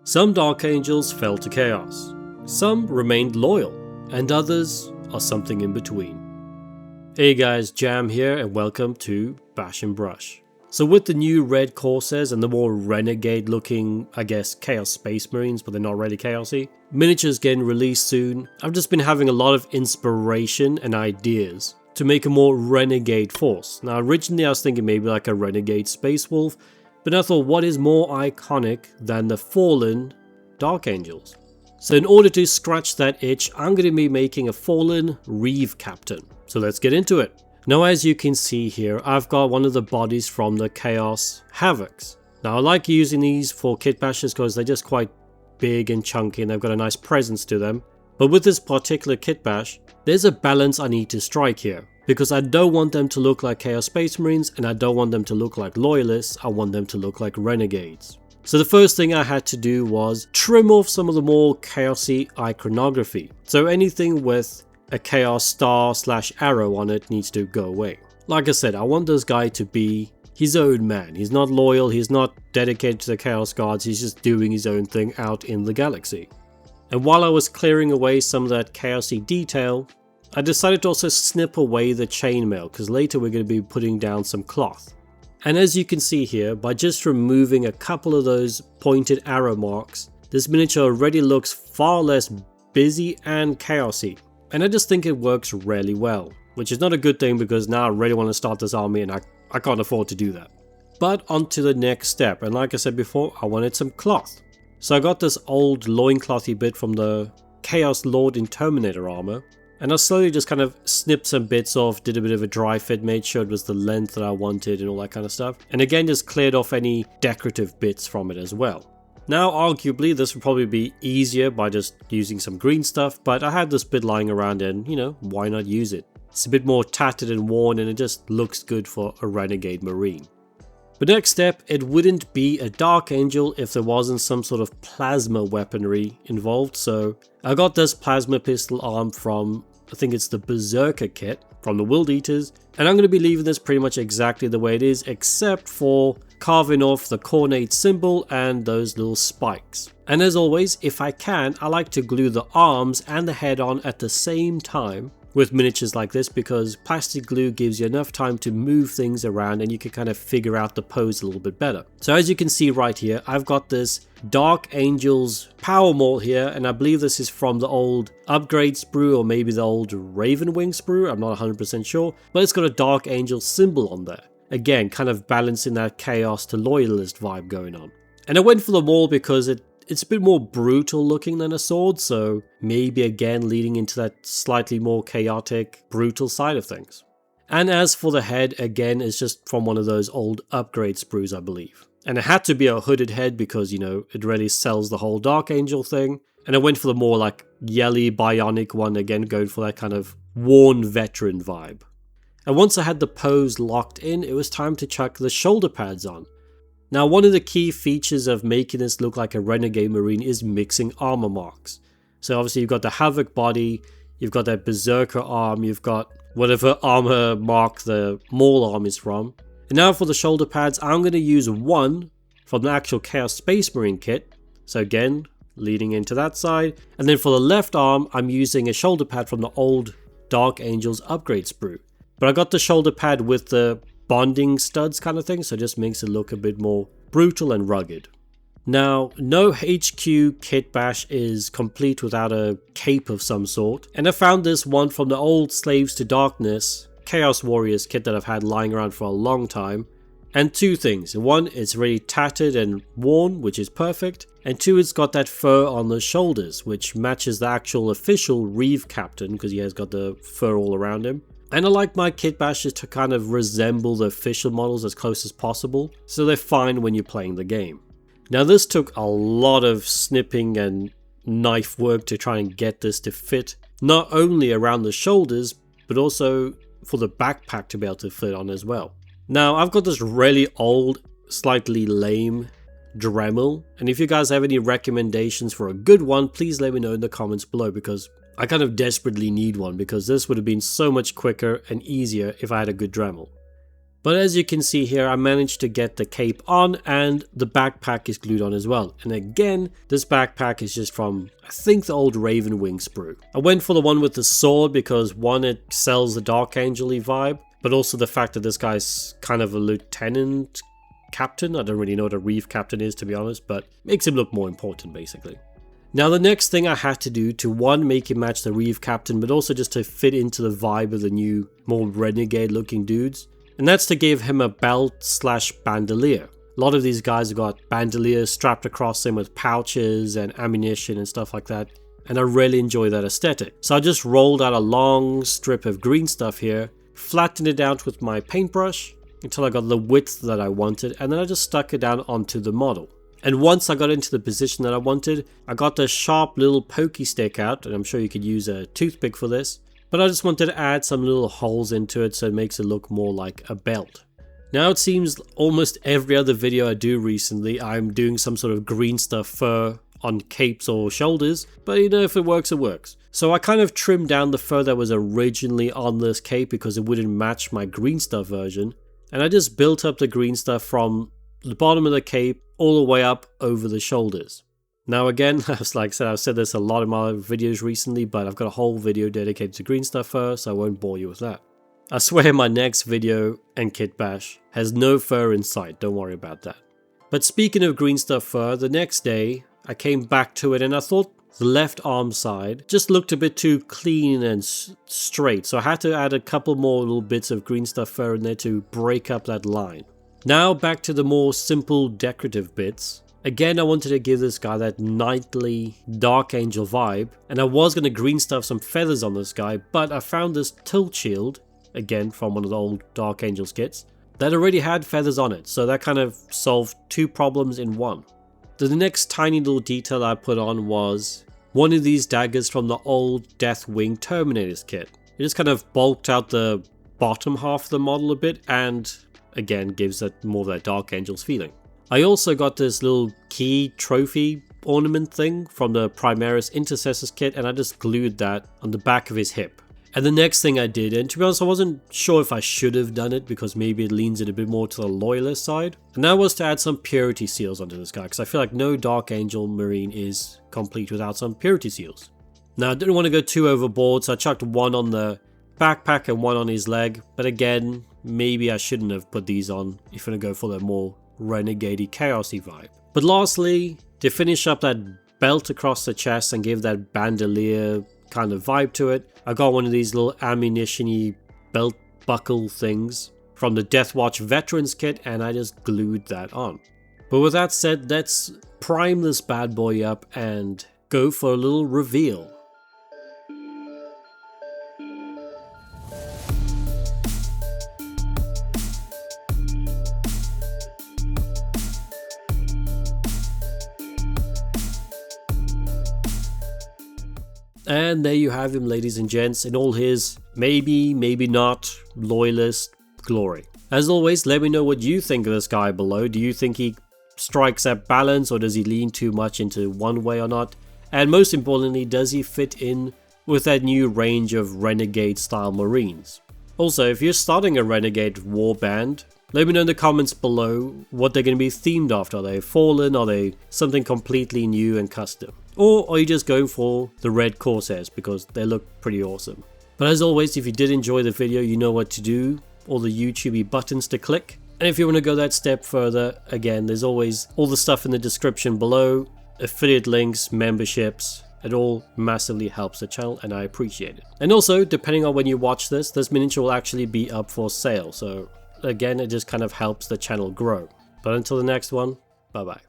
Some Dark Angels fell to chaos, some remained loyal, and others are something in between. Hey guys, Jam here and welcome to Bash and Brush. So with the new Red Corsairs and the more renegade looking, I guess, Chaos Space Marines, but they're not really chaosy, miniatures getting released soon, I've just been having a lot of inspiration and ideas to make a more renegade force. Now originally I was thinking maybe like a renegade Space Wolf, but I thought what is more iconic than the Fallen Dark Angels? So in order to scratch that itch, I'm going to be making a Fallen Reave-Captain. So let's get into it. Now as you can see here, I've got one of the bodies from the Chaos Havocs. Now I like using these for kitbashes because they're just quite big and chunky and they've got a nice presence to them. But with this particular kitbash, there's a balance I need to strike here. Because I don't want them to look like Chaos Space Marines and I don't want them to look like Loyalists, I want them to look like Renegades. So the first thing I had to do was trim off some of the more chaosy iconography. So anything with a Chaos star / arrow on it needs to go away. Like I said, I want this guy to be his own man. He's not loyal, he's not dedicated to the Chaos Guards, he's just doing his own thing out in the galaxy. And while I was clearing away some of that chaosy detail, I decided to also snip away the chainmail because later we're going to be putting down some cloth. And as you can see here, by just removing a couple of those pointed arrow marks, this miniature already looks far less busy and chaosy. And I just think it works really well, which is not a good thing because now I really want to start this army and I can't afford to do that. But on to the next step, and like I said before, I wanted some cloth. So I got this old loinclothy bit from the Chaos Lord in Terminator armor. And I slowly just kind of snipped some bits off, did a bit of a dry fit, made sure it was the length that I wanted and all that kind of stuff. And again, just cleared off any decorative bits from it as well. Now, arguably, this would probably be easier by just using some green stuff, but I had this bit lying around and, why not use it? It's a bit more tattered and worn and it just looks good for a Renegade Marine. But next step, it wouldn't be a Dark Angel if there wasn't some sort of plasma weaponry involved. So I got this plasma pistol arm from, I think it's the Berserker kit from the Wild Eaters, and I'm going to be leaving this pretty much exactly the way it is except for carving off the coordinate symbol and those little spikes. And as always, if I can, I like to glue the arms and the head on at the same time with miniatures like this because plastic glue gives you enough time to move things around and you can kind of figure out the pose a little bit better. So as you can see right here, I've got this Dark Angels power maul here, and I believe this is from the old upgrade sprue or maybe the old Raven Wing sprue, I'm not 100% sure, but it's got a Dark Angel symbol on there. Again, kind of balancing that chaos to loyalist vibe going on. And I went for the maul because it's a bit more brutal looking than a sword, so maybe again leading into that slightly more chaotic, brutal side of things. And as for the head, again, it's just from one of those old upgrade sprues, I believe. And it had to be a hooded head because, it really sells the whole Dark Angel thing. And I went for the more like yelly, bionic one, again going for that kind of worn veteran vibe. And once I had the pose locked in, it was time to chuck the shoulder pads on. Now, one of the key features of making this look like a Renegade Marine is mixing armor marks. So obviously you've got the Havoc body, you've got that Berserker arm, you've got whatever armor mark the maul arm is from. And now for the shoulder pads, I'm going to use one from the actual Chaos Space Marine kit. So again, leading into that side. And then for the left arm, I'm using a shoulder pad from the old Dark Angels upgrade sprue. But I got the shoulder pad with the bonding studs kind of thing, so it just makes it look a bit more brutal and rugged. Now, no HQ kit bash is complete without a cape of some sort, and I found this one from the old Slaves to Darkness Chaos Warriors kit that I've had lying around for a long time. And two things: one, it's really tattered and worn, which is perfect, and two, it's got that fur on the shoulders, which matches the actual official Reave-Captain because he has got the fur all around him. And I like my kit bashes to kind of resemble the official models as close as possible, so they're fine when you're playing the game. Now this took a lot of snipping and knife work to try and get this to fit, not only around the shoulders, but also for the backpack to be able to fit on as well. Now I've got this really old, slightly lame Dremel, and if you guys have any recommendations for a good one, please let me know in the comments below because I kind of desperately need one because this would have been so much quicker and easier if I had a good Dremel. But as you can see here, I managed to get the cape on and the backpack is glued on as well. And again, this backpack is just from, I think, the old Raven Wing sprue. I went for the one with the sword because one, it sells the Dark Angel-y vibe, but also the fact that this guy's kind of a lieutenant captain. I don't really know what a Reave-Captain is, to be honest, but makes him look more important basically. Now the next thing I had to do to one, make him match the Reave-Captain, but also just to fit into the vibe of the new, more renegade looking dudes. And that's to give him a belt slash bandolier. A lot of these guys have got bandoliers strapped across them with pouches and ammunition and stuff like that. And I really enjoy that aesthetic. So I just rolled out a long strip of green stuff here, flattened it out with my paintbrush until I got the width that I wanted, and then I just stuck it down onto the model. And once I got into the position that I wanted, I got the sharp little pokey stick out, and I'm sure you could use a toothpick for this. But I just wanted to add some little holes into it so it makes it look more like a belt. Now it seems almost every other video I do recently, I'm doing some sort of green stuff fur on capes or shoulders, but you know, if it works, it works. So I kind of trimmed down the fur that was originally on this cape because it wouldn't match my green stuff version. And I just built up the green stuff from the bottom of the cape all the way up over the shoulders. Now again, as like I said, I've said this a lot in my videos recently, but I've got a whole video dedicated to green stuff fur, so I won't bore you with that. I swear my next video and kitbash has no fur in sight, don't worry about that. But speaking of green stuff fur, the next day I came back to it and I thought the left arm side just looked a bit too clean and straight, so I had to add a couple more little bits of green stuff fur in there to break up that line. Now back to the more simple decorative bits. Again, I wanted to give this guy that knightly Dark Angel vibe, and I was going to green stuff some feathers on this guy, but I found this tilt shield, again from one of the old Dark Angels kits, that already had feathers on it, so that kind of solved two problems in one. The next tiny little detail I put on was one of these daggers from the old Deathwing Terminators kit. It just kind of bulked out the bottom half of the model a bit, and again gives that more of that Dark Angels feeling. I also got this little key trophy ornament thing from the Primaris Intercessors kit, and I just glued that on the back of his hip. And the next thing I did, and to be honest I wasn't sure if I should have done it because maybe it leans it a bit more to the Loyalist side, and that was to add some purity seals onto this guy, because I feel like no Dark Angel Marine is complete without some purity seals. Now I didn't want to go too overboard, so I chucked one on the backpack and one on his leg, but again, maybe I shouldn't have put these on if you're going to go for the more renegade-y, chaosy vibe. But lastly, to finish up that belt across the chest and give that bandolier kind of vibe to it, I got one of these little ammunition-y belt buckle things from the Deathwatch Veterans kit, and I just glued that on. But with that said, let's prime this bad boy up and go for a little reveal. And there you have him, ladies and gents, in all his maybe, maybe not, Loyalist glory. As always, let me know what you think of this guy below. Do you think he strikes at balance, or does he lean too much into one way or not? And most importantly, does he fit in with that new range of renegade style marines? Also, if you're starting a renegade warband, let me know in the comments below what they're going to be themed after. Are they Fallen? Are they something completely new and custom? Or are you just going for the Red Corsairs because they look pretty awesome? But as always, if you did enjoy the video, you know what to do. All the YouTubey buttons to click. And if you want to go that step further, again, there's always all the stuff in the description below. Affiliate links, memberships. It all massively helps the channel and I appreciate it. And also, depending on when you watch this miniature will actually be up for sale. So again, it just kind of helps the channel grow. But until the next one, bye bye.